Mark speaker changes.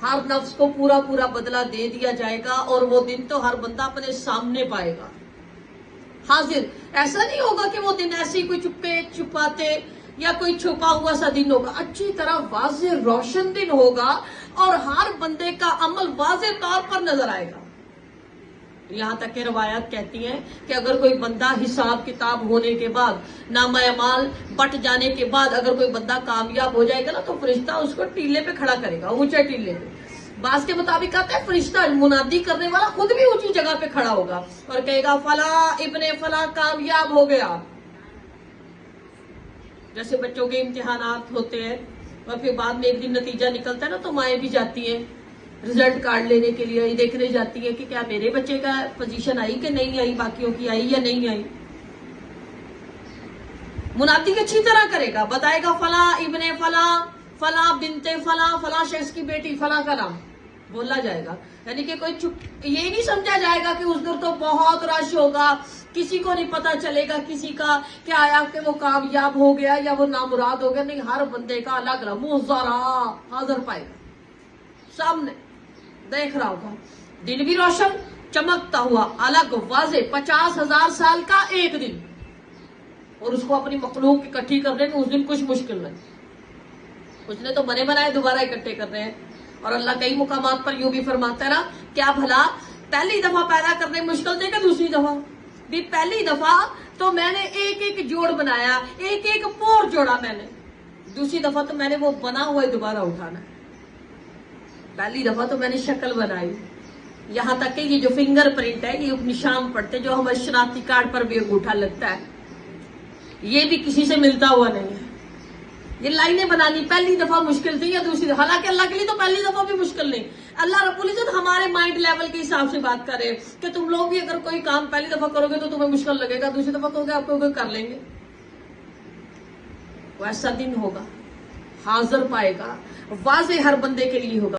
Speaker 1: ہر نفس کو پورا پورا بدلہ دے دیا جائے گا، اور وہ دن تو ہر بندہ اپنے سامنے پائے گا حاضر۔ ایسا نہیں ہوگا کہ وہ دن ایسے ہی کوئی چپے چھپاتے یا کوئی چھپا ہوا سا دن ہوگا، اچھی طرح واضح روشن دن ہوگا، اور ہر بندے کا عمل واضح طور پر نظر آئے گا۔ یہاں تک کہ روایات کہتی ہیں کہ اگر کوئی بندہ حساب کتاب ہونے کے بعد، نامہ اعمال بٹ جانے کے بعد اگر کوئی بندہ کامیاب ہو جائے گا نا، تو فرشتہ اس کو ٹیلے پہ کھڑا کرے گا، اونچے ٹیلے پہ۔ بعض کے مطابق کہتے ہیں فرشتہ منادی کرنے والا خود بھی اونچی جگہ پہ کھڑا ہوگا اور کہے گا فلاں ابن فلاں کامیاب ہو گیا۔ جیسے بچوں کے امتحانات ہوتے ہیں اور پھر بعد میں ایک دن نتیجہ نکلتا ہے نا، تو مائیں بھی جاتی ہیں رزلٹ کارڈ لینے کے لیے، دیکھنے جاتی ہے کہ کیا میرے بچے کا پوزیشن آئی کہ نہیں آئی، باقیوں کی آئی یا نہیں آئی۔ منادی اچھی طرح کرے گا، بتائے گا فلاں ابن فلاں، فلاں بنت فلاں، فلاں شخص کی بیٹی فلاں کا نام بولا جائے گا۔ یعنی کہ کوئی یہ نہیں سمجھا جائے گا کہ اس دن تو بہت رش ہوگا، کسی کو نہیں پتا چلے گا کسی کا کہ آیا کہ وہ کامیاب ہو گیا یا وہ نامراد ہو گیا، نہیں، ہر بندے کا الگ الگ منہ ذرا حاضر پائے گا، سامنے دیکھ رہا ہوگا، دن بھی روشن چمکتا ہوا الگ واضح، 50,000 سال کا ایک دن، اور اس کو اپنی مخلوق اکٹھی کرنے میں اس دن کچھ مشکل نہیں۔ اس نے تو بنے بنائے دوبارہ اکٹھے کر رہے ہیں، اور اللہ کئی مقامات پر یوں بھی فرماتا ہے نا، کیا بھلا پہلی دفعہ پیدا کرنے مشکل تھے کہ دوسری دفعہ بھی؟ پہلی دفعہ تو میں نے ایک ایک جوڑ بنایا، ایک ایک پور جوڑا میں نے، دوسری دفعہ تو میں نے وہ بنا ہوا ہی دوبارہ اٹھانا۔ پہلی دفعہ تو میں نے شکل بنائی، یہاں تک کہ یہ جو فنگر پرنٹ ہے، یہ نشان پڑتے جو ہمارے شناختی کارڈ پر بھی انگوٹھا لگتا ہے، یہ بھی کسی سے ملتا ہوا نہیں ہے۔ یہ لائنیں بنانی پہلی دفعہ مشکل تھی یا دوسری دفعہ؟ حالانکہ اللہ کے لیے تو پہلی دفعہ بھی مشکل نہیں۔ اللہ رب العزت ہمارے مائنڈ لیول کے حساب سے بات کر رہے ہیں کہ تم لوگ بھی اگر کوئی کام پہلی دفعہ کرو گے تو تمہیں مشکل لگے گا، دوسری دفعہ کرو گے آپ کو کر لیں گے۔ وہ ایسا دن ہوگا، حاضر پائے گا، واضح ہر بندے کے لیے ہوگا۔